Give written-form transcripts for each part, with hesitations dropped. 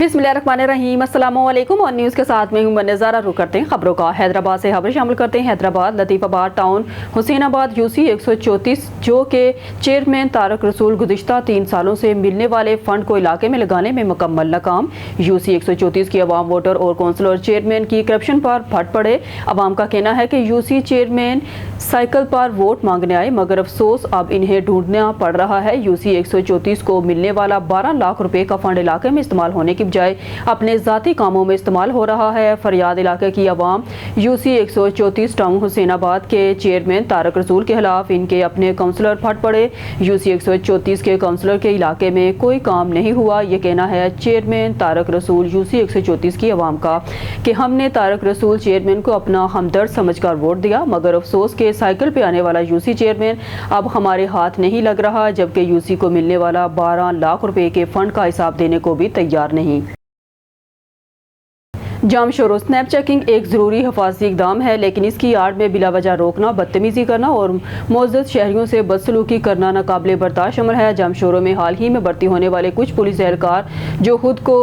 बिस्मिल्लाहिर्रहमानिर्रहीम, अस्सलाम वालेकुम। और न्यूज़ के साथ में हूं नज़ारा। रुक करते हैं खबरों का। हैदराबाद से खबर शामिल करते हैं। हैदराबाद लतीफ़ाबाद टाउन हुसैनाबाद यूसी 134 जो के चेयरमैन तारक रसूल गुज़िश्ता 3 सालों से मिलने वाले फंड को इलाके में लगाने में मुकम्मल नाकाम। यूसी 134 की अवाम वोटर और कौंसिल और चेयरमैन की करप्शन पर फट पड़े। अवाम का कहना है कि यूसी चेयरमैन साइकिल पर वोट मांगने आए, मगर अफसोस अब इन्हें ढूंढना पड़ रहा है। यूसी 134 को मिलने वाला 12 लाख रुपए का फंड इलाके में इस्तेमाल होने की बजाय अपने ज़ाती कामों में इस्तेमाल हो रहा है। फरियाद इलाके की अवाम यूसी 134 टाउन हुसैनाबाद के चेयरमैन तारक रसूल के खिलाफ इनके अपने काउंसलर फट पड़े। यूसी 134 के काउंसलर के इलाके में कोई काम नहीं हुआ, ये कहना है चेयरमैन तारक रसूल यूसी 134 की अवाम का कि हमने तारक रसूल चेयरमैन को अपना हमदर्द समझकर वोट दिया, मगर अफसोस के साइकिल पे आने वाला यूसी चेयरमैन अब हमारे हाथ नहीं लग रहा, जबकि यूसी को मिलने वाला 12 लाख रुपए के फंड का हिसाब देने को भी तैयार नहीं। जाम शोरो स्नैप चेकिंग एक ज़रूरी हिफाजती इकदाम है, लेकिन इसकी आड़ में बिला वजह रोकना, बदतमीज़ी करना और मोअज़्ज़ज़ शहरियों से बदसलूकी करना नाकाबिले बर्दाश्त अमल है। जाम शोरों में हाल ही में भर्ती होने वाले कुछ पुलिस एहलकार जो खुद को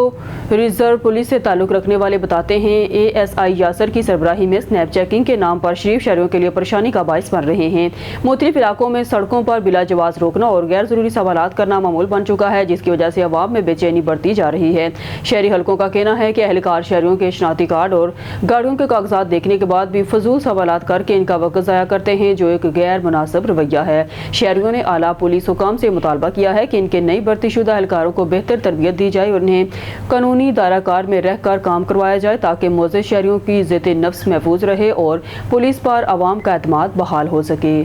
रिजर्व पुलिस से ताल्लुक़ रखने वाले बताते हैं, ASI यासर की सरबराही में स्नैप चेकिंग के नाम पर शरीफ शहरियों के लिए परेशानी का बाइस बन रहे हैं। मुख्तलिफ इलाकों में सड़कों पर बिला जवाज़ रोकना और गैर ज़रूरी सवालात करना मामूल बन चुका है, जिसकी वजह से अवाम में बेचैनी बढ़ती जा रही है। शहरी हलकों का कहना है कि एहलकार शहरियों के शनाख्ती कार्ड और गाड़ियों के कागजात देखने के बाद भी फजूल सवालात करके इनका वक्त ज़ाया करते हैं, जो एक गैर मुनासिब रवैया है। शहरियों ने आला पुलिस हुकाम से मुतालबा किया है कि इनके नई भर्ती शुदा एहलकारों को बेहतर तरबियत दी जाए और उन्हें कानूनी दायराकार में रह कर काम करवाया जाए, ताकि मोअज़्ज़ज़ शहरियों की इज़्ज़त नफ्स महफूज रहे और पुलिस पर अवाम का एतमाद बहाल हो सके।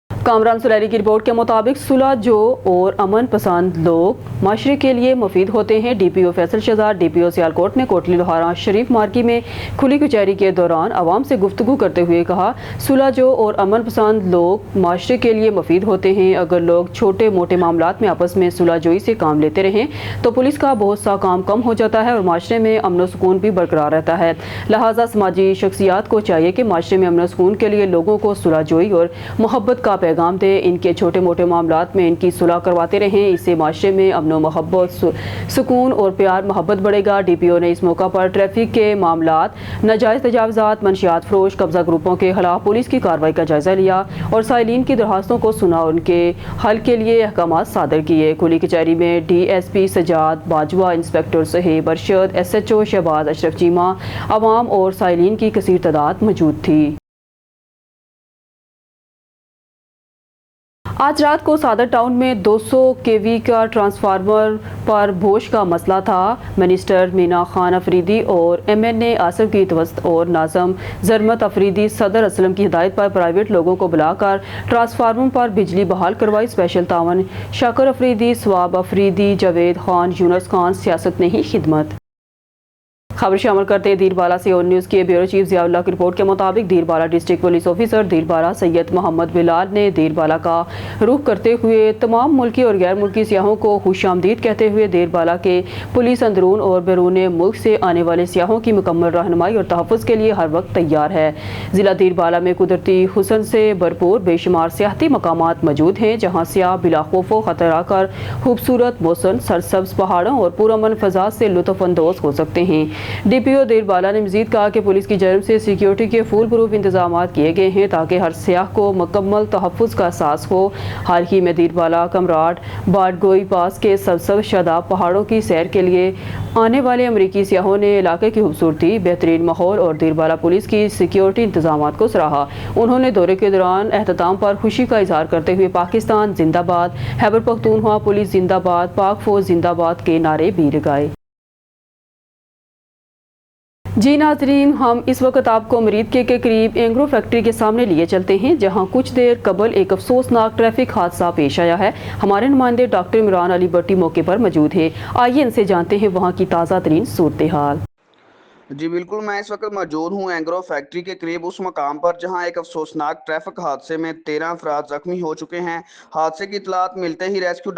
कामरान सुलैरी की रिपोर्ट के मुताबिक सुलह जो और अमन पसंद लोग माशरे के लिए मुफीद होते हैं। DPO फैसल शहजाद DPO सियालकोट ने कोटली लोहारा शरीफ मार्की में खुली कचहरी के दौरान अवाम से गुफ्तगू करते हुए कहा, सुलह जो और अमन पसंद लोग माशरे के लिए मुफीद होते हैं। अगर लोग छोटे मोटे मामलात में आपस में सुलह जोई से काम लेते रहें तो पुलिस का बहुत सा काम कम हो जाता है और माशरे में अमन सुकून भी बरकरार रहता है। लिहाजा समाजी शख्सियात को चाहिए कि माशरे में अमन सुकून के लिए लोगों को सुलह जोई और मोहब्बत का पैगाम दे, इनके छोटे मोटे मामलात में इनकी सुलह करवाते रहें। इससे माशरे में अमन मोहब्बत, सुकून और प्यार मोहब्बत बढ़ेगा। DPO ने इस मौका पर ट्रैफिक के मामलात, नाजायज़ तजावज़ात, मंशियात फरोश, कब्जा ग्रुपों के खिलाफ पुलिस की कार्रवाई का जायजा लिया और साइलिन की दरखास्तों को सुना और उनके हल के लिए अहकाम सादर किए। खुली कचहरी में DSP सजाद बाजवा, इंस्पेक्टर सहेब अरशद, SHO शहबाज अशरफ चीमा, अवाम और साइलिन की कसीर तादाद मौजूद थी। आज रात को सादर टाउन में 200 kV का ट्रांसफार्मर पर बोश का मसला था। मिनिस्टर मीना खान अफरीदी और MNA आसिफ की तवस्त और नाज़म ज़रमत अफरीदी सदर असलम की हिदायत पर प्राइवेट लोगों को बुलाकर ट्रांसफार्मर पर बिजली बहाल करवाई। स्पेशल तावन शाकर अफरीदी, स्वाब अफरीदी, जावेद खान, यूनस खान, सियासत ने ही खिदमत। खबर शामिल करते हैं दीरबाला से। और न्यूज़ के ब्यूरो चीफ ज़ियाउल्लाह की रिपोर्ट के मुताबिक Dirbala district police officer Dirbala Syed Muhammad Bilal ने दीरबाला का रुख करते हुए तमाम मुल्की और गैर मुल्की सियाहों को खुशामदीद कहते हुए दीरबाला के पुलिस अंदरून और बैरून मुल्क से आने वाले सियाहों की मुकम्मल रहनुमाई और तहफ़्फ़ुज़ के लिए हर वक्त तैयार है। ज़िला दीरबाला में कुदरती हुस्न से भरपूर बेशुमार सियाहती मकामात मौजूद हैं, जहाँ सियाह बिला खौफ व खतरा कर खूबसूरत मौसम, सरसब्ज़ पहाड़ों और पुरअमन फ़ज़ा से लुत्फ़ अंदोज़ हो सकते हैं। DPO दीरबाला ने मज़ीद कहा कि पुलिस की जानब से सिक्योरिटी के फुल प्रूफ इंतजाम किए गए हैं, ताकि हर सियाह को मुकम्मल तहफ़्फ़ुज़ का एहसास हो। हाल ही में दीरबाला कमराट बाडगोई पास के सबसे शादाब पहाड़ों की सैर के लिए आने वाले अमरीकी सियाहों ने इलाके की खूबसूरती, बेहतरीन माहौल और दीरबाला पुलिस की सिक्योरिटी इंतजाम को सराहा। उन्होंने दौरे के दौरान एहतमाम पर खुशी का इजहार करते हुए पाकिस्तान जिंदाबाद, खैबर पख्तूनख्वा पुलिस जिंदाबाद, पाक फौज जिंदाबाद के नारे भी लगाए। जी नाजरीन, हम इस वक्त आपको मरीद के करीब एंग्रो फैक्ट्री के सामने लिए चलते हैं, जहां कुछ देर कबल एक अफसोसनाक ट्रैफिक हादसा पेश आया है। हमारे नुमाइंदे डॉक्टर इमरान अली भट्टी मौके पर मौजूद है। आइए इनसे जानते हैं वहां की ताज़ा तरीन सूरत हाल। जी बिल्कुल, मैं इस वक्त मौजूद हूँ एंग्रो फैक्ट्री के करीब उस मकाम पर जहाँ एक अफसोसनाक ट्रैफिक हादसे में 13 अफराद जख्मी हो चुके हैं। हादसे की इतलात मिलते ही रेस्क्यू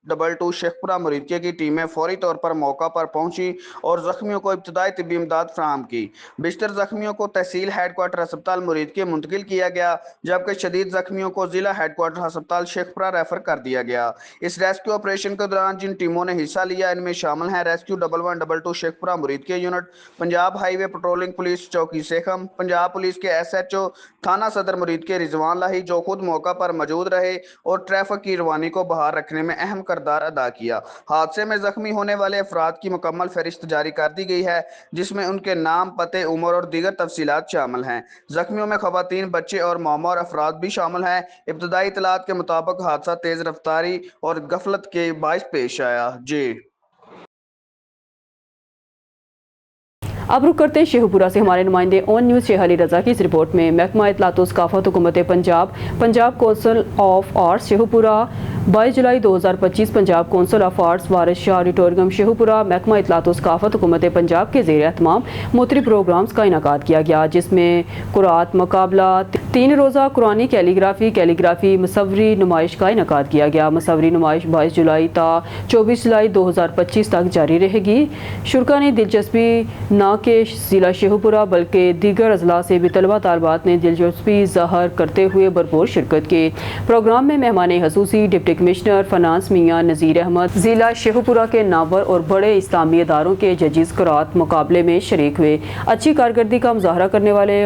1122 शेखपुरा मुरीदके की टीमें फौरी तौर पर मौका पर पहुंची और जख्मियों को इब्तदाई तिब्बी इमदाद फराहम की। बेशतर जख्मियों को तहसील हेडक्वार्टर अस्पताल मुरीदके मुंतकिल किया गया, जबकि शदीद जख्मियों को जिला हेडक्वार्टर अस्पताल शेखपुरा रेफर कर दिया गया। इस रेस्क्यू ऑपरेशन के दौरान जिन टीमों ने हिस्सा लिया, इनमें शामिल हैं rescue 1122 Sheikhpura Muridke unit, Punjab highway patrolling police चौकी सेखम, पंजाब पुलिस के SHO थाना सदर मुरीदके रिजवान लाही, जो खुद मौका पर मौजूद रहे और ट्रैफिक की रवानी को बहाल रखने में अहम किरदार अदा किया। हादसे में जख्मी होने वाले अफराद की मुकम्मल फहरिस्त जारी कर दी गई है, जिसमें उनके नाम, पते, उम्र और दीगर तफसीलात शामिल हैं। जख्मियों में खवातीन, बच्चे और मामूर अफराद भी शामिल हैं। इब्तदाई इतलात के मुताबिक हादसा तेज रफ्तारी और गफलत के बायस पेश आया। जी अब रुक करते हैं शेखपुरा से हमारे नुमाइंदे ऑन न्यूज़ शेख अली रजा की इस रिपोर्ट में। महकमा इत्तलात व सकाफत हुकूमत Punjab council of arts Sheikhpura 22 July 2025 Punjab council of arts Waris Shah auditorium Sheikhpura महकमा इत्तलात व सकाफत हुकूमत पंजाब के ज़ेर एहतमाम मुख्तलिफ प्रोग्राम्स का इनेकाद किया गया, जिसमें कुरात मुकाबला, 3 रोज़ा कुरानी कैलीग्राफी मुसव्वरी नुमाइश का इनेकाद किया गया। मुसव्वरी नुमाइश 22 जुलाई ता 24 जुलाई 2025 तक जारी रहेगी। शुरा ने दिलचस्पी न के ज़िला शेखपुरा बल्कि दीगर अजला से भी तलबा तालबात ने दिलचस्पी ज़ाहिर करते हुए भरपूर शिरकत की। प्रोग्राम में मेहमान हसूसी डिप्टी कमिश्नर फाइनेंस मियाँ नज़ीर अहमद, ज़िला शेखपुरा के नावर और बड़े इस्लामी इदारों के जजेस कुरात मुकाबले में शरीक हुए। अच्छी कारकर्दगी का मुजाहरा करने वाले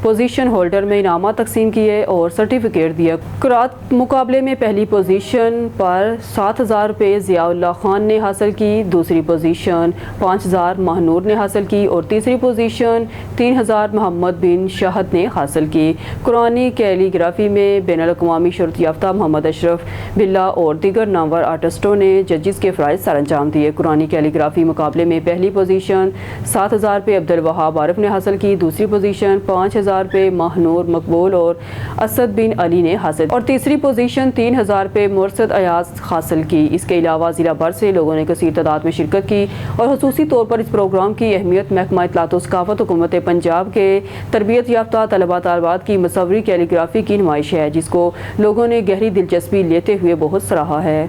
पोजीशन होल्डर में इनामात तकसीम किए और सर्टिफिकेट दिया। कुरात मुकाबले में पहली पोजीशन पर 7,000 रुपये ज़ियाउल्लाह खान ने हासिल की, दूसरी पोजीशन 5,000 महानूर ने हासिल की और तीसरी पोजीशन 3,000 मोहम्मद बिन शाहद ने हासिल की। कुरानी कैलीग्राफी में बैनुल-अक़वामी शोहरत याफ्ता मोहम्मद अशरफ बिल्ला और दीगर नामवर आर्टिस्टों ने जजेस के फ़राइज़ सर अंजाम दिए। कुरानी कैलीग्राफी मुकाबले में पहली पोजीशन 7,000 रुपये अब्दुल वहाब आरिफ ने हासिल की, दूसरी पोजीशन 5,000 रुपये महानूर मकबूल और असद बिन अली ने हासिल और तीसरी पोजीशन 3,000 रुपये मुर्सद अयाज हासिल की। इसके अलावा ज़िला भर से लोगों ने कसीर तादाद में शिरकत की और खुसूसी तौर पर इस प्रोग्राम की अहमियत महकमा इत्तलात व सकाफत हुकूमत पंजाब के तरबियत याफ्ता तलबा तालबात की मुसव्वरी कैलीग्राफी की नुमाइश है, जिसको लोगों ने गहरी दिलचस्पी लेते हुए बहुत सराहा है।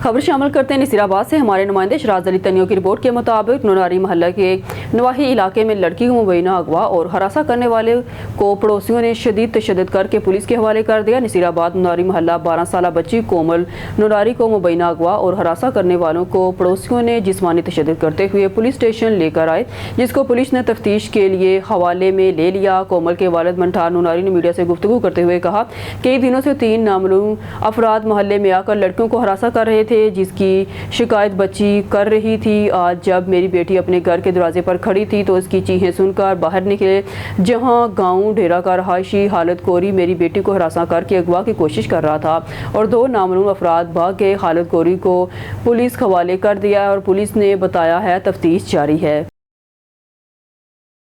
खबर शामिल करते हैं नसीराबाद से हमारे नुमाइंदे शराज अली तनियों की रिपोर्ट के मुताबिक नुनारी महल्ला के नवाही इलाके में लड़की को मुबैना अगवा और हरासा करने वाले को पड़ोसियों ने शदीद तशद्दुद करके पुलिस के हवाले कर दिया। नसीराबाद नुनारी महल्ला 12 साल बच्ची कोमल नुनारी को मुबैना अगवा और हरासा करने वालों को पड़ोसियों ने जिस्मानी तशद्दुद करते हुए पुलिस स्टेशन लेकर आए, जिसको पुलिस ने तफ्तीश के लिए हवाले में ले लिया। कोमल के वालिद मंठार नुनारी ने मीडिया से गुफ्तगू करते हुए कहा, कई दिनों से 3 नामालूम अफराद मोहल्ले में आकर लड़कियों को हरासा कर रहे थे, जिसकी शिकायत बच्ची कर रही थी। आज जब मेरी बेटी अपने घर के दरवाजे पर खड़ी थी तो इसकी चीखें सुनकर बाहर निकले, जहां गांव डेरा का रहायशी हालत कोरी मेरी बेटी को हरासा करके अगवा की कोशिश कर रहा था और 2 नामालूम अफराद भाग गए। हालत कोरी को पुलिस हवाले कर दिया और पुलिस ने बताया है तफ्तीश जारी है।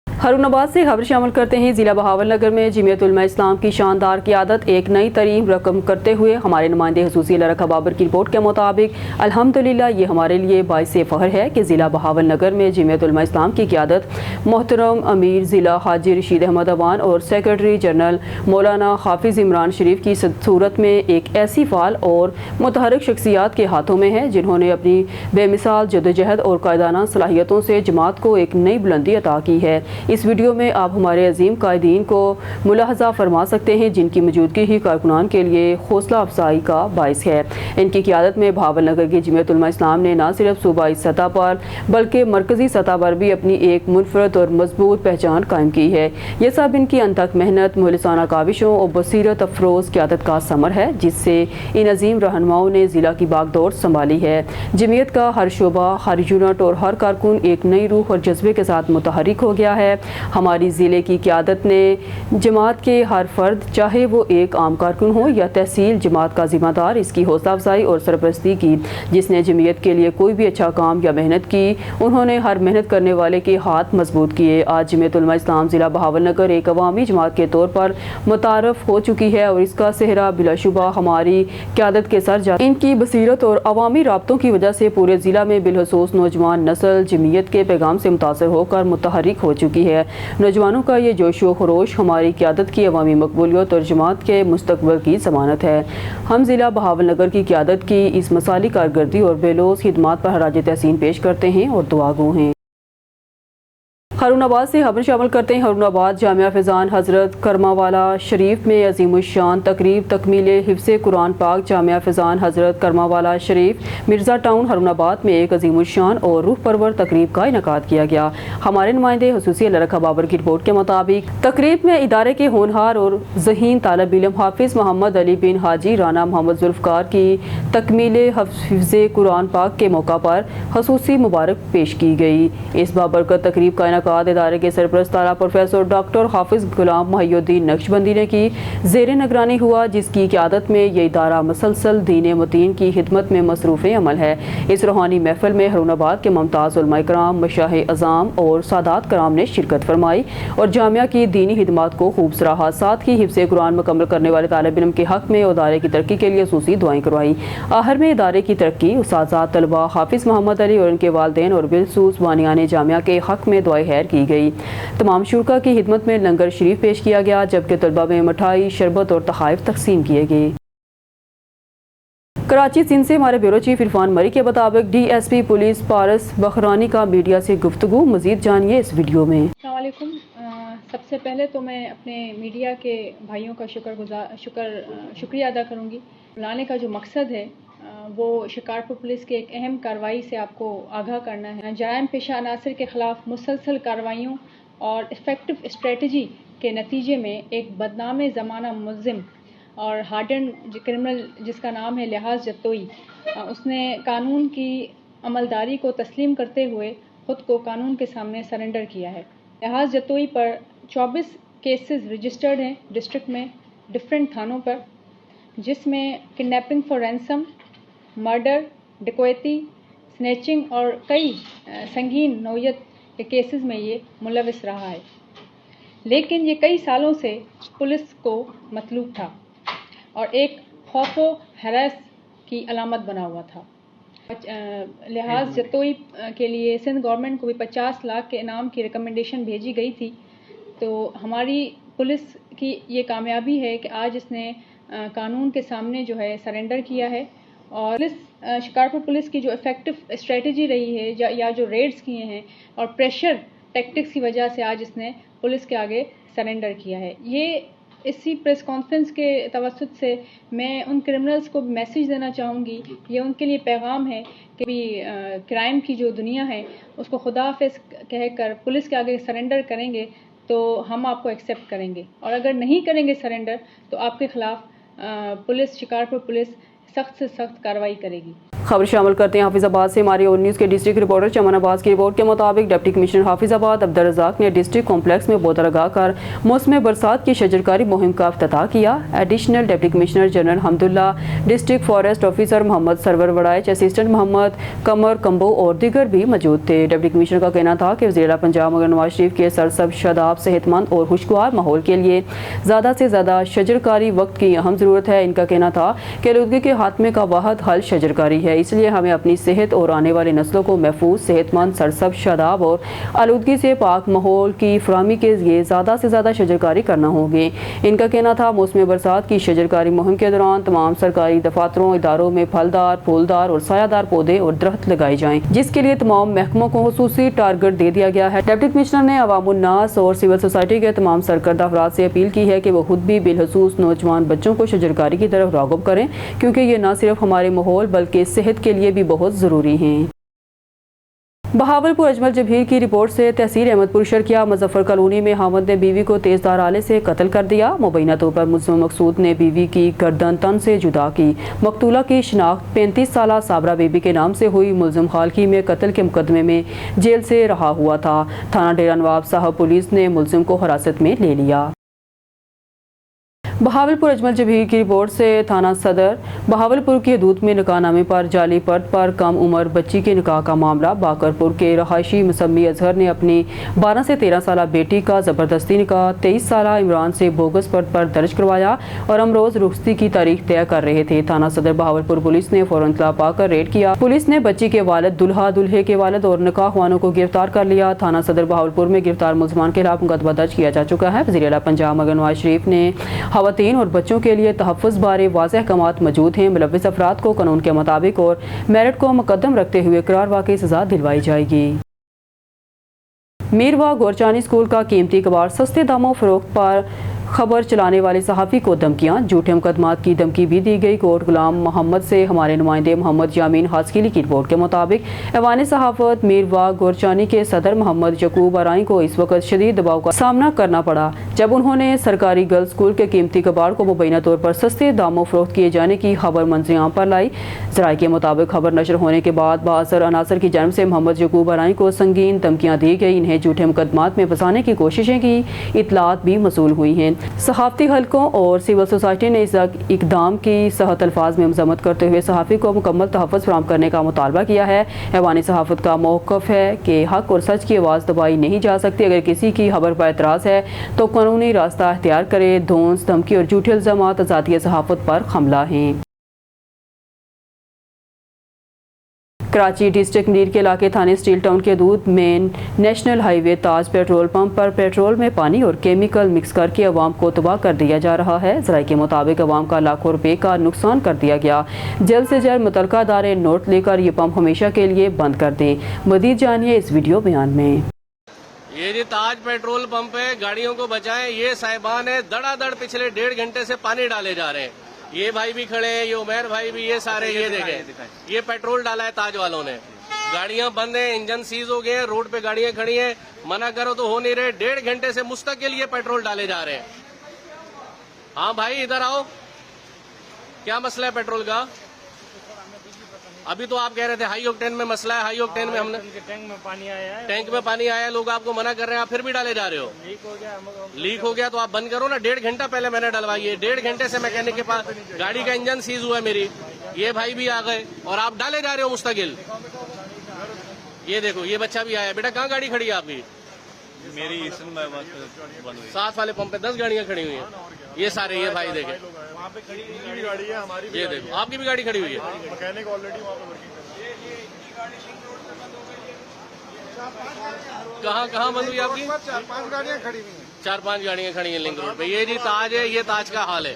हरुनाबाद से खबर शामिल करते हैं। ज़िला बहावलनगर में जमीयत उलमा इस्लाम की शानदार क़ियादत एक नई तरीन रकम करते हुए हमारे नुमाइंदे हुसूसी लरखा बाबर की रिपोर्ट के मुताबिक अल्हम्दुलिल्लाह ये हमारे लिए बाइस फ़ख्र है कि ज़िला बहावलनगर में जमीयत उलमा इस्लाम की क़ियादत मोहतरम अमीर ज़िला हाजी रशीद अहमद अवान और सेक्रेटरी जनरल मौलाना हाफिज़ इमरान शरीफ की सूरत में एक ऐसी फ़ाल और मुतहरक शख्सियात के हाथों में है, जिन्होंने अपनी बेमिसाल जदोजहद और कायदाना सलाहियतों से जमात को एक नई बुलंदी अता की है। इस वीडियो में आप हमारे अजीम कायदीन को मुलाहजा फरमा सकते हैं, जिनकी मौजूदगी ही कारकुनान के लिए हौसला अफजाई का बाइस है। इनकी क़ियादत में बहावलनगर की जमीयत उलमा इस्लाम ने न सिर्फ सूबाई सतह पर बल्कि मरकज़ी सतह पर भी अपनी एक मुनफरद और मजबूत पहचान कायम की है। ये सब इनकी अनथक मेहनत, मुखलिसाना काविशों और बसीरत अफरोज़ क़ियादत का समर है, जिससे इन अजीम रहनुमाओं ने ज़िला की बागडोर संभाली है। जमीयत का हर शोबा, हर यूनिट और हर कारकुन एक नई रूह और जज्बे के साथ मुतहरिक हो गया है। हमारी ज़िले की क़ियादत ने जमात के हर फर्द, चाहे वो एक आम कारकुन हो या तहसील जमात का ज़िम्मेदार, इसकी हौसला अफजाई और सरपरस्ती की। जिसने जमीयत के लिए कोई भी अच्छा काम या मेहनत की, उन्होंने हर मेहनत करने वाले के हाथ मजबूत किए। आज जमीयत उलमा इस्लाम ज़िला बहावलनगर एक अवामी जमात के तौर पर मुतारफ़ हो चुकी है और इसका सेहरा बिलाशुबा हमारी क़ियादत के सर जाता है। इनकी बसीरत और अवामी राब्तों की वजह से पूरे ज़िला में बिलखसूस नौजवान नस्ल जमीयत के पैगाम से मुतासर होकर मुतहरिक हो चुकी کرتی ہے۔ نوجوانوں کا یہ جوش و خروش ہماری قیادت کی عوامی مقبولیت اور جماعت کے مستقبل کی ضمانت ہے۔ ہم ضلع بہاول نگر کی قیادت کی اس مثالی کارکردگی اور بے لوث خدمات پر خراج تحسین پیش کرتے ہیں اور دعا گو ہیں۔ ہارون آباد سے خبر شامل کرتے ہیں۔ ہارون آباد جامعہ فیضان حضرت کرماوالا شریف میں عظیم الشان تقریب تکمیل حفظ قرآن پاک جامعہ فیضان حضرت کرماوالا شریف مرزا ٹاؤن ہارون آباد میں ایک عظیم الشان اور روح پرور تقریب کا انعقاد کیا گیا۔ ہمارے نمائندے خصوصی الرکھا بابر کی رپورٹ کے مطابق تقریب میں ادارے کے ہونہار اور ذہین طالب علم حافظ محمد علی بن حاجی رانا محمد ذوالفقار کی تکمیل حفظ قرآن پاک کے موقع پر خصوصی مبارک پیش کی گئی۔ اس بابرکت تقریب کا انعقاد ادارے کے سرپرست اعلیٰ پروفیسر ڈاکٹر حافظ غلام محی الدین نقشبندی نے کی زیر نگرانی ہوا، جس کی قیادت میں یہ ادارہ مسلسل دین متین کی خدمت میں مصروف عمل ہے۔ اس روحانی محفل میں ہارون آباد کے ممتاز علماء کرام، مشائخ اعظام اور سادات کرام نے شرکت فرمائی اور جامعہ کی دینی خدمات کو خوب سراہا، ساتھ ہی حفظ قرآن مکمل کرنے والے طالب علم کے حق میں ادارے کی ترقی کے لیے خصوصی دعائیں کروائی۔ آخر میں ادارے کی ترقی، اساتذہ، طلباء، حافظ محمد علی اور ان کے والدین اور بالخصوص بانیان جامعہ کے حق میں دعائے خیر کی گئی۔ تمام شرکاء کی خدمت میں لنگر شریف پیش کیا گیا، جبکہ طلباء میں مٹھائی، شربت اور تحائف تقسیم کیے گئے۔ کراچی سندھ سے ہمارے بیورو چیف عرفان مری کے مطابق ڈی ایس پی پولیس پارس بخرانی کا میڈیا سے گفتگو، مزید جانیے اس ویڈیو میں۔ السلام علیکم۔ سب سے پہلے تو میں اپنے میڈیا کے بھائیوں کا شکریہ ادا کروں گی۔ بلانے کا جو مقصد ہے وہ شکارپور پولیس کے ایک اہم کارروائی سے آپ کو آگاہ کرنا ہے۔ جرائم پیشہ عناصر کے خلاف مسلسل کارروائیوں اور افیکٹو اسٹریٹجی کے نتیجے میں ایک بدنام زمانہ ملزم اور ہارڈنڈ کرمنل جس کا نام ہے لحاظ جتوئی، اس نے قانون کی عملداری کو تسلیم کرتے ہوئے خود کو قانون کے سامنے سرنڈر کیا ہے۔ لحاظ جتوئی پر 24 کیسز رجسٹرڈ ہیں ڈسٹرکٹ میں ڈفرینٹ تھانوں پر، جس میں کڈنیپنگ فار رینسم، مرڈر، ڈکیتی، سنیچنگ اور کئی سنگین نوعیت کے کیسز میں یہ ملوث رہا ہے، لیکن یہ کئی سالوں سے پولیس کو مطلوب تھا اور ایک خوف و ہراس کی علامت بنا ہوا تھا۔ لحاظ جتوئی کے لیے سندھ گورنمنٹ کو بھی 50 لاکھ کے انعام کی ریکمنڈیشن بھیجی گئی تھی، تو ہماری پولیس کی یہ کامیابی ہے کہ آج اس نے قانون کے سامنے جو ہے سرنڈر کیا ہے، اور شکارپور پولیس کی جو افیکٹو اسٹریٹجی رہی ہے یا جو ریڈز کیے ہیں اور پریشر ٹیکٹکس کی وجہ سے آج اس نے پولیس کے آگے سرنڈر کیا ہے۔ یہ اسی پریس کانفرنس کے توسط سے میں ان کرمنلز کو میسیج دینا چاہوں گی، یہ ان کے لیے پیغام ہے کہ بھی کرائم کی جو دنیا ہے اس کو خدا حافظ کہہ کر پولیس کے آگے سرنڈر کریں گے تو ہم آپ کو ایکسیپٹ کریں گے، اور اگر نہیں کریں گے سرنڈر تو آپ کے خلاف پولیس شکارپور پولیس سخت سے سخت کارروائی کرے گی۔ خبر شامل کرتے ہیں حافظ آباد سے ہماری اور نیوز کے ڈسٹرکٹ رپورٹر چمن عباس کی رپورٹ کے مطابق ڈپٹی کمشنر حافظ آباد عبدالرزاق نے ڈسٹرکٹ کمپلیکس میں بودر لگا کر موسم برسات کی شجرکاری مہم کا افتتاح کیا۔ Additional deputy commissioner general Hamdullah, district forest officer Muhammad Sarwar Waraich, assistant Muhammad Qamar Kamboh اور دیگر بھی موجود تھے۔ ڈپٹی کمشنر کا کہنا تھا کہ وزیر پنجاب مگر نواز شریف کے سرسبز، شاداب، صحت مند اور خوشگوار ماحول کے لیے زیادہ سے زیادہ شجرکاری وقت کی اہم ضرورت ہے۔ ان کا کہنا تھا کہ آلودگی کے خاتمے کا واحد حل شجرکاری ہے، اس لیے ہمیں اپنی صحت اور آنے والی نسلوں کو محفوظ، صحت مند، سرسبز، شاداب اور آلودگی سے پاک ماحول کی فراہمی کے لیے زیادہ سے زیادہ شجرکاری کرنا ہوگی۔ ان کا کہنا تھا موسم برسات کی شجرکاری مہم کے دوران تمام سرکاری دفاتروں، اداروں میں پھلدار، پھولدار اور سایہ دار پودے اور درخت لگائے جائیں، جس کے لیے تمام محکموں کو خصوصی ٹارگٹ دے دیا گیا ہے۔ ڈپٹی کمشنر نے عوام الناس اور سول سوسائٹی کے تمام سرکردہ افراد سے اپیل کی ہے کہ وہ خود بھی بالخصوص نوجوان بچوں کو شجرکاری کی طرف راغب کریں، کیونکہ یہ نہ صرف ہمارے ماحول بلکہ صحت کے لیے بھی بہت ضروری ہیں۔ بہاولپور اجمل جبیر کی رپورٹ سے تحصیل احمد پور شرقیہ مظفر کالونی میں خاوند نے بیوی کو تیز دھار آلے سے قتل کر دیا۔ مبینہ طور پر ملزم مقصود نے بیوی کی گردن تن سے جدا کی۔ مقتولہ کی شناخت 35 سالہ صابرہ بیبی کے نام سے ہوئی۔ ملزم حال ہی میں قتل کے مقدمے میں جیل سے رہا ہوا تھا۔ تھانہ ڈیرہ نواب صاحب پولیس نے ملزم کو حراست میں لے لیا۔ बहावलपुर अजमल जबीर की रिपोर्ट से थाना सदर बहावलपुर की हदूद में निकाहनामे पर जाली पर्द पर कम उम्र बच्ची के निकाह का मामला। बाकरपुर के रहायशी मुसम्मी अजहर ने अपनी 12 से 13 साल बेटी का ज़बरदस्ती निकाह 23 साल इमरान से बोगस पर्द पर दर्ज करवाया और अमरोज़ रुखसती की तारीख तय कर रहे थे। थाना सदर बहावलपुर पुलिस ने फौरन इत्तला पाकर रेड किया। पुलिस ने बच्ची के वालिद, दुल्हा दुल्हे के वालिद और निकाह वालों को गिरफ्तार कर लिया। थाना सदर बहावलपुर में गिरफ्तार मुलजमान के खिलाफ मुकदमा दर्ज किया जा चुका है। वज़ीर आला पंजाब मगर नवाज शरीफ ने खवातीन और बच्चों के लिए तहफ़्फ़ुज़ बारे वाज़ेह अहकामात मौजूद हैं। मुलव्विस अफराद को कानून के मुताबिक और मेरिट को मुकद्दम रखते हुए करारवा की सज़ा दिलवाई जाएगी। मीरवा गोरचानी स्कूल का कीमती कबाड़ सस्ते दामों फरोख्त पर खबर चलाने वाले सहाफ़ी को धमकियां, झूठे मुकदमात की धमकी भी दी गई। कोर्ट गुलाम मोहम्मद से हमारे नुमाइंदे मोहम्मद यामीन हास्किली की रिपोर्ट के मुताबिक ऐवान सहाफ़त मीरवा गोरचानी के सदर मोहम्मद यकूब आराई को इस वक्त शदीद दबाव का सामना करना पड़ा जब उन्होंने सरकारी गर्ल्स स्कूल के कीमती कबाड़ को मुबैना तौर पर सस्ते दामों फरोख्त किए जाने की खबर मंजरियाम पर लाई। ज़राए के मुताबिक खबर नशर होने के बाद बाअसर अनासर की जानब से मोहम्मद यकूब आराई को संगीन धमकियाँ दी गई। इन्हें झूठे मुकदमात में फंसाने की कोशिशें की इतलात भी मसूल हुई हैं। सहाफ़ती हलकों और सिविल सोसाइटी ने इस इकदाम की सहत अल्फाज में मजम्मत करते हुए सहाफ़ी को मुकम्मल तहफ़्फ़ुज़ फराहम करने का मुतालबा किया है। ऐवान सहाफ़त का मौक़िफ़ है कि हक़ और सच की आवाज़ दबाई नहीं जा सकती। अगर किसी की खबर पर एतराज़ है तो कानूनी रास्ता इख्तियार करे। धौंस, धमकी और झूठे इल्ज़ामात आज़ादी सहाफ़त पर हमला हैं। कराची डिस्ट्रिक्ट मीर के इलाके थाने स्टील टाउन के दूध मेन नेशनल हाईवे ताज पेट्रोल पंप पर पेट्रोल में पानी और केमिकल मिक्स करके अवाम को तबाह कर दिया जा रहा है। ज़राए के मुताबिक अवाम का लाखों रुपए का नुकसान कर दिया गया। जल्द से जल्द मुतलका अदारे नोट लेकर ये पंप हमेशा के लिए बंद कर दें। मज़ीद जानिए इस वीडियो बयान में। ये जी ताज पेट्रोल पंप है, गाड़ियों को बचाएं। ये साहिबान है धड़ाधड़ पिछले 1.5 घंटे से पानी डाले जा रहे हैं। ये भाई भी खड़े हैं, ये उमैर भाई भी, ये सारे ये देखें, ये पेट्रोल डाला है ताज वालों ने। गाड़ियां बंद हैं, इंजन सीज हो गए हैं, रोड पे गाड़ियां खड़ी हैं, मना करो तो हो नहीं रहे। 1.5 घंटे से मुस्तकिल ये पेट्रोल डाले जा रहे हैं। हाँ भाई इधर आओ, क्या मसला है पेट्रोल का? अभी तो आप कह रहे थे हाई ऑक्टेन में मसला है, हाई ऑक्टेन में हमने टैंक में पानी आया है, टैंक में पानी आया है, लोग आपको मना कर रहे हैं, आप फिर भी डाले जा रहे हो। लीक हो गया तो आप बंद करो ना। 1.5 घंटा पहले मैंने डलवाई है, 1.5 घंटे से मैकेनिक के पास गाड़ी का इंजन सीज हुआ है मेरी। ये भाई भी आ गए और आप डाले जा रहे हो मुस्तकिल। ये देखो ये बच्चा भी आया। बेटा कहाँ गाड़ी खड़ी है आपकी? मेरी 7 वाले पंप पे 10 गाड़ियां खड़ी हुई हैं। ये सारे ये भाई देखे, वहाँ पे खड़ी भी गाड़ी है, हमारी भी ये देखो आपकी भी गाड़ी खड़ी हुई है। मैकेनिक ऑलरेडी वहाँ पे वर्किंग कहाँ बंद हुई आपकी? 4-5 गाड़ियाँ खड़ी हुई हैं। 4-5 गाड़ियां खड़ी हैं लिंक रोड पे। ये जी ताज है, ये ताज का हाल है।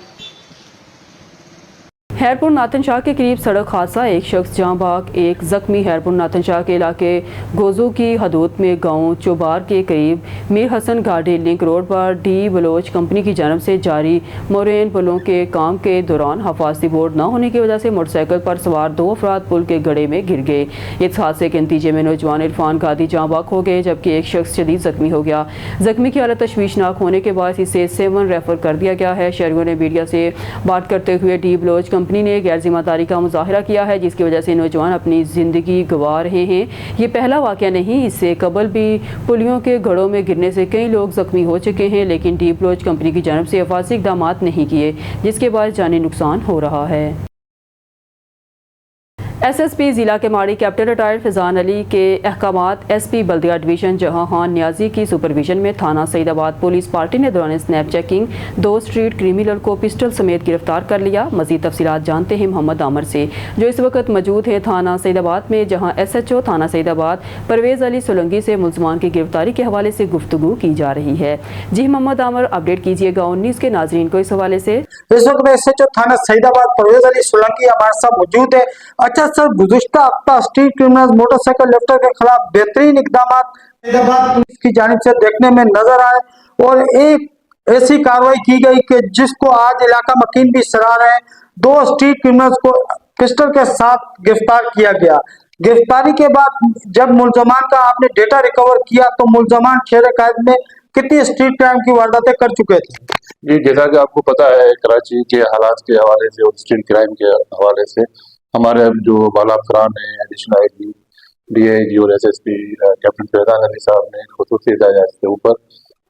हैरपुर नाथन शाह के करीब सड़क हादसा, एक शख्स जाँ बाग, एक जख्मी। हैरपुर नाथन शाह के इलाके गोजू की हदूद में गांव चोबार के करीब मीर हसन गाड़ी लिंक रोड पर डी बलोच कंपनी की जानब से जारी मोरेन पुलों के काम के दौरान हिफाजती बोर्ड न होने की वजह से मोटरसाइकिल पर सवार 2 अफराद पुल के गड्ढे में गिर गए। इस हादसे के नतीजे में नौजवान इरफान गादी जाँ बाग हो गए जबकि एक शख्स शदीद जख्मी हो गया। जख्मी की हालत तशवीशनाक होने के बाद इसे 7 रेफर कर दिया गया है। शहरियों ने मीडिया से बात करते हुए डी बलोच कंपनी ने गैर जिम्मेदारी का मुजाहरा किया है जिसकी वजह से नौजवान अपनी जिंदगी गंवा रहे हैं। ये पहला वाकया नहीं, इससे कबल भी पुलियों के घड़ों में गिरने से कई लोग जख्मी हो चुके हैं, लेकिन डी बलोच कंपनी की जानब से हिफाजती इक़दाम नहीं किए जिसके बाद जानी नुकसान हो रहा है। एसएसपी जिला के माड़ी कैप्टन रिटायर्ड फैजान अली के अहकामात एसपी बल्दिया डिवीजन जहां खान न्याजी की सुपरविजन में थाना सईदाबाद पुलिस पार्टी ने दौरान स्नैप चेकिंग 2 स्ट्रीट क्रिमिनल को पिस्टल समेत गिरफ्तार कर लिया। मजीद तफसीलात जानते हैं मोहम्मद आमर से जो इस वक्त मौजूद है थाना सईदाबाद में, जहां SHO थाना सईदाबाद परवेज अली सोलंकी से मुलजमान की गिरफ्तारी के हवाले से गुफ्तगू की जा रही है। जी मोहम्मद आमर, अपडेट कीजिएगा 19 के नाजरीन को इस हवाले से। इस वक्त SHO थाना सईदाबाद परवेज अली सोलंकी हमारे साथ मौजूद है। अच्छा सर, गुज़िश्ता हफ्ता स्ट्रीट क्रिमिनल मोटरसाइकिल लिफ्टर के खिलाफ बेहतरीन इकदाम सईदाबाद पुलिस की जानिब से देखने में नजर आए और एक ऐसी कार्रवाई की गई कि जिसको आज इलाका मकीन भी सराह रहे हैं। 2 स्ट्रीट क्रिमिनल्स को पिस्टल के साथ गिरफ्तार किया गया। गिरफ्तारी के बाद जब मुलजमान का आपने डेटा रिकवर किया तो मुलजमान शेर कैद में कितनी स्ट्रीट क्राइम की वारदातें कर चुके थे? जी, जैसा कि आपको पता है कराची के हालात के हवाले से और स्ट्रीट क्राइम के हवाले से हमारे जो बाला अफसरान हैं, एडिशनल IG, DIG और SSP कैप्टन फैजान अली साहब ने खुसूसी हिदायत के ऊपर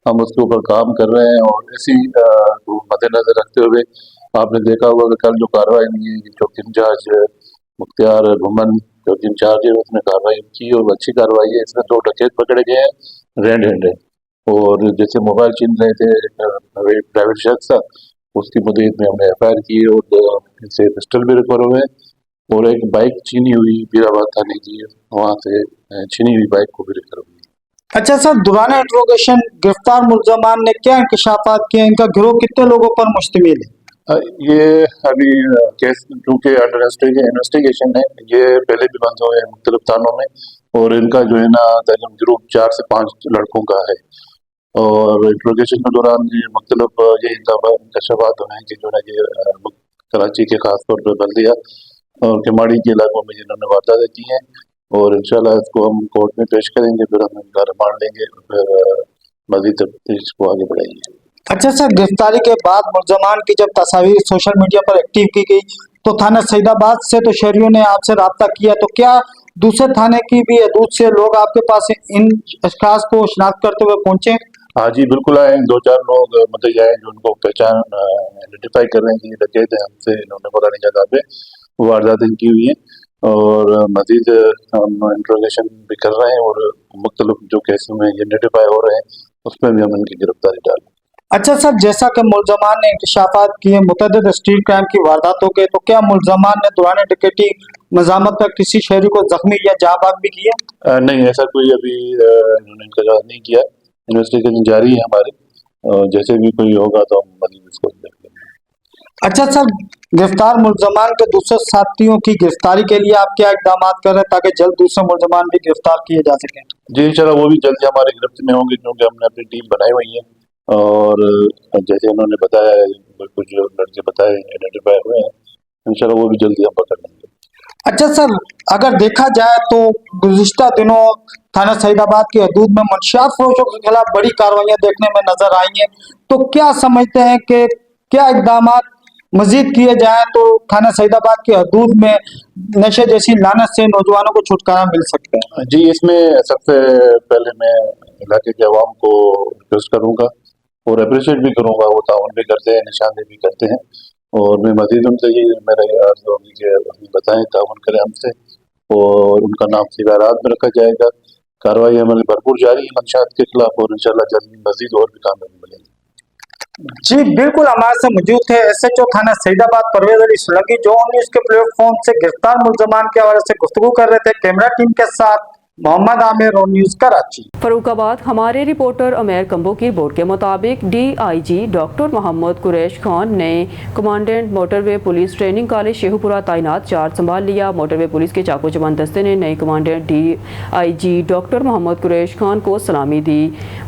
हम उसके ऊपर काम कर रहे हैं और इसी को मद्देनजर रखते हुए आपने देखा होगा कि कल जो कार्रवाई हुई है, चौकी इंचार्ज मुख्तियार भुमन चौकी इंचार्ज है, उसने कार्रवाई की और अच्छी कार्रवाई है। इसमें 2 डकैत पकड़े गए हैं रेड हैंडेड, और जैसे मोबाइल छीन रहे थे प्राइवेट शख्स था, उसकी मदद में हमने FIR की और इनसे पिस्टल भी रिकवर हुए और एक बाइक छीनी हुई पीराबाद थाने की, वहाँ से छीनी हुई बाइक को भी रिकवर हुई। अच्छा सर, दौरान इंट्रोगेशन गिरफ्तार मुलजमान ने क्या इंकशाफात किए? इनका गिरोह कितने लोगों पर मुश्तमिल है? ये अभी केस क्योंकि अंडर इन्वेस्टिगेशन है, ये पहले भी बंद हुए हैं मुख्तलिफ थानों में, और इनका जो है ना ग्रुप 4 से 5 लड़कों का है। और इंट्रोगेशन के दौरान ये मुख्तलिफ ये इंकशाफात हुए हैं कि जो है ये कराची के खास तौर पर बल्दिया और केमाड़ी के इलाकों में जिन्होंने वारदातें की हैं, और इंशाल्लाह इसको हम कोर्ट में पेश करेंगे, फिर हम इनका रिमांड लेंगे, फिर मज़ीद तफ्तीश को आगे बढ़ाएंगे। अच्छा सर, गिरफ्तारी के बाद मुलजमान की जब तस्वीर सोशल मीडिया पर एक्टिव की गई तो थाना सईदाबाद से तो शहरियों ने आपसे रब्ता किया, तो क्या दूसरे थाने की भी दूसरे लोग आपके पास इन अशखास को शिनाख्त करते हुए पहुंचे? हाँ जी, बिल्कुल आए। 2-4 लोग मतलब आए जो उनको पहचान आइडेंटिफाई कर रहे हैं कि ये डकैत है, हमसे इन्होंने फलानी जगह पे वारदातें की हुई है, और मजीद हम इंट्रोगेशन भी कर रहे हैं और मुख्तलिफ जो केस में आइडेंटिफाई हो रहे हैं उसमें भी हम इनकी गिरफ्तारी डाल। अच्छा सर, जैसा कि मुलजमान ने इंकशाफात किए मुतअद्दिद स्ट्रीट क्राइम की वारदातों के, तो क्या मुलजमान ने दौरान डकैती मज़ामत पर किसी शहरी को जख्मी या जाँ बाग भी किया? नहीं, ऐसा कोई अभी इन्होंने इंतजार नहीं किया। इन्वेस्टिगेशन जारी है हमारी, जैसे भी कोई होगा तो हम मजीद इसको देख लेंगे। अच्छा सर, गिरफ्तार मुलजमान के दूसरे साथियों की गिरफ्तारी के लिए आप क्या इकदाम कर रहे हैं ताकि जल्द दूसरे मुलजमान भी गिरफ्तार किए जा सकें? जी इंशाल्लाह वो भी जल्द ही हमारे गिरफ्त में होंगे, क्योंकि हमने अपनी टीम बनाई हुई है, और जैसे उन्होंने बताया कुछ लड़के बताए आइडेंटिफाई हुए हैं, इंशाल्लाह वो भी जल्दी हम पकड़ लेंगे। अच्छा सर, अगर देखा जाए तो गुज़िश्ता दिनों थाना सईदाबाद की हदूद में मंशियात फरोशों के खिलाफ बड़ी कार्रवाइयां देखने में नजर आई हैं, तो क्या समझते हैं कि क्या इकदाम मजीद किए जाए तो थाना सईदाबाद की हदूद में नशे जैसी लानत से नौजवानों को छुटकारा मिल सकता है? जी, इसमें सबसे पहले मैं इलाके के अवाम को रिक्वेस्ट करूँगा और अप्रिशिएट भी करूँगा, वो ताउन भी करते हैं, निशानदेही भी करते हैं, और मैं मजीद उनसे ये मेरा अर्ज होगी कि हमें बताएं, ताउन करें हमसे, और उनका नाम सिगारात में रखा जाएगा। कार्रवाई हमारी भरपूर जारी है मंशात के खिलाफ, और इंशाल्लाह जल्दी मजीद और भी कामयाबी मिलेगी। जी बिल्कुल, हमारे से मौजूद थे SHO थाना सईदाबाद परवेज अली सोलंकी, जो न्यूज़ के प्लेटफॉर्म से गिरफ्तार मुलजमान के हवाले से गुफ्तगू कर रहे थे। कैमरा टीम के साथ मोहम्मद आमिर, और न्यूज़ कराची। फरुखाबाद। हमारे रिपोर्टर अमेर कंबो की रिपोर्ट के मुताबिक DIG डॉक्टर मोहम्मद कुरैश खान ने commandant motorway police training college Sheikhupura तैनात चार्ज संभाल लिया। मोटरवे पुलिस के चाको चबंद दस्ते ने नए commandant DIG doctor Mohammad Quraish Khan को सलामी दी।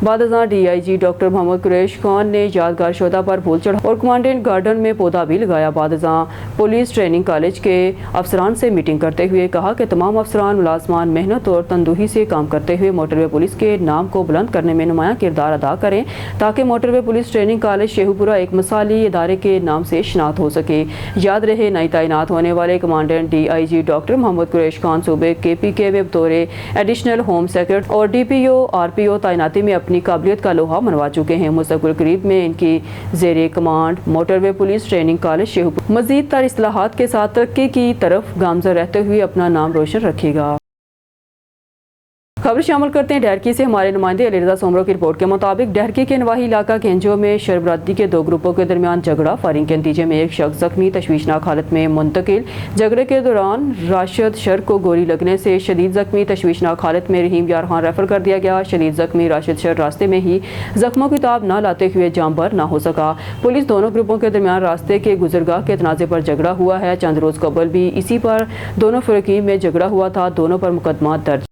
बादशाह DIG डॉक्टर मोहम्मद कुरैश खान ने यादगार शोधा पर फूल चढ़ा और कमांडेंट गार्डन में पौधा भी लगाया। बादशाह पुलिस ट्रेनिंग कॉलेज के अफसरान से मीटिंग करते हुए कहा कि तमाम अफसरान मुलाजमान मेहनत और तंदुही से काम करते हुए मोटरवे पुलिस के नाम को बुलंद करने में नुमायां किरदार अदा करें, ताकि motorway police training college Sheikhupura एक मिसाली इदारे के नाम से शिनाख्त हो सके। याद रहे, नई तैनात होने वाले commandant DIG doctor Mohammad Quraish Khan सूबे KPK में बतौर एडिशनल होम सेक्रेटरी और DPO RPO तैनाती में अपनी काबिलियत का लोहा मनवा चुके हैं। मुस्तक़बिल करीब में इनकी ज़ेरे command motorway police training college Sheikhupura मज़ीद तर इस्लाहात के साथ तरक्की की तरफ गामज़न रहते हुए अपना नाम रोशन रखेगा। खबर शामिल करते हैं डहरकी से। हमारे नुमाइंदे अलीरज़ा सोमरो की रिपोर्ट के मुताबिक डहरकी के नवाही इलाका केंजो में शरबरादरी के 2 ग्रुपों के दरमियान झगड़ा, फायरिंग के नतीजे में एक शख्स जख्मी, तशवीशनाक हालत में मुंतकिल। झगड़े के दौरान राशिद शर को गोली लगने से शदीद जख्मी, तशवीशनाक हालत में रहीम यार खान रेफर कर दिया गया। शदीद जख्मी राशिद शर रास्ते में ही जख्मों की ताब न लाते हुए जांबर न हो सका। पुलिस दोनों ग्रुपों के दरमियान रास्ते के गुजरगाह के तनाज़े पर झगड़ा हुआ है। चंद रोज़ कबल भी इसी पर दोनों फ़रक़ीन में झगड़ा हुआ था। दोनों पर मुकदमा दर्ज।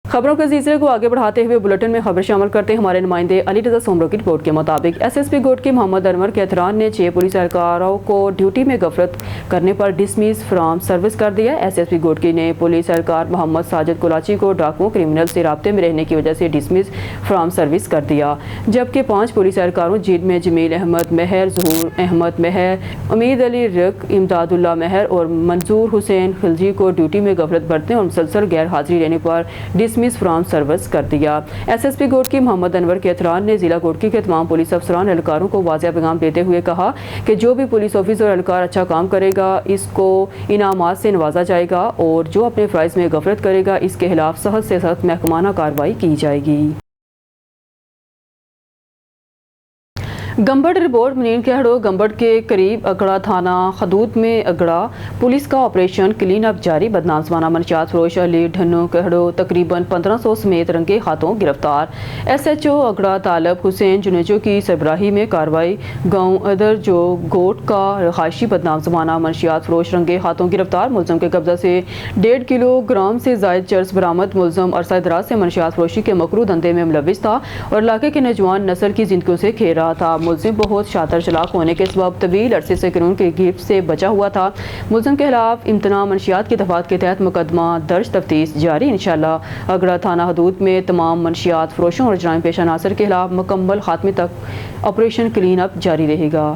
खबरों के सिलसिले को आगे बढ़ाते हुए बुलेटिन में खबर शामिल करते हैं हमारे नुमाइंदे अलीरज़ा सोमरो की रिपोर्ट के मुताबिक SSP गोट के मोहम्मद अनवर कैथरान ने 6 पुलिस एहलकारों को ड्यूटी में गफलत करने पर डिसमिस फ्राम सर्विस कर दिया। SSP गोट की ने पुलिस एहलकार मोहम्मद साजिद कुलाची को डाकुओं क्रिमिनल से राब्ते में रहने की वजह से डिसमिस फ्राम सर्विस कर दिया, जबकि 5 पुलिस एहलकारों जिनमें जमील अहमद महर, ज़हूर अहमद महर, उम्मीद अली रक, इमदादुल्ला महर और मंजूर हुसैन खिलजी को ड्यूटी में गफलत बरतने और मुसलसल गैर हाजिरी रहने पर डिसमिस डिसमिस फ्राम सर्विस कर दिया। SSP गोटकी मोहम्मद अनवर केतरान ने जिला गोटकी के तमाम पुलिस अफसरान एहलकारों को वाज़ेह पैगाम देते हुए कहा कि जो भी पुलिस ऑफिसर और एहलकार अच्छा काम करेगा इसको इनामात से नवाजा जाएगा और जो अपने फ़राइज़ में गफलत करेगा इसके खिलाफ सख्त से सख्त महकमाना कार्रवाई की जाएगी। गंबड़ रिपोर्ट मनीन कहड़ो गंबड़ के करीब अगड़ा थाना हदूद में अगड़ा पुलिस का ऑपरेशन क्लीन अप जारी। बदनाम ज़माना मनशियात फरोश अली ढन्नो कहड़ो तकरीबन 1500 समेत रंगे हाथों गिरफ्तार। SHO अगड़ा तालब हुसैन जुनेजो की सरबराही में कार्रवाई। गाँव अदर जो गोट का रहायशी बदनाम ज़माना मनशियात फरोश रंगे हाथों गिरफ्तार। मुलजम के कब्जा से 1.5 किलोग्राम से जायद चर्स बरामद। मुलजम अरसा दराज से मनशियात फरोशी के मकरू धंधे में मुलविस था और इलाके के नौजवान नस्ल की जिंदगियों से खेल रहा था। मुलजिम बहुत शातिर चलाक होने के सबब तवील अरसे से कानून की गिरफ्त से बचा हुआ था। मुलजिम के खिलाफ इम्तना मनशियात की दफात के तहत मुकदमा दर्ज, तफ्तीश जारी। इंशाअल्लाह अगड़ा थाना हदूद में तमाम मनशियात फरोशों और जराइम पेशा अनासर के खिलाफ मुकम्मल खात्मे तक ऑपरेशन क्लीन अप जारी रहेगा।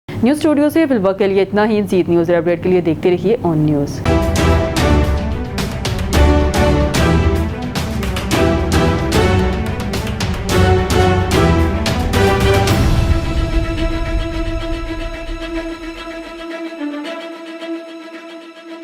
न्यूज़ स्टूडियो से फिलहाल के लिए इतना ही। जीत न्यूज़ अपडेट के लिए देखते रहिए ऑन न्यूज़।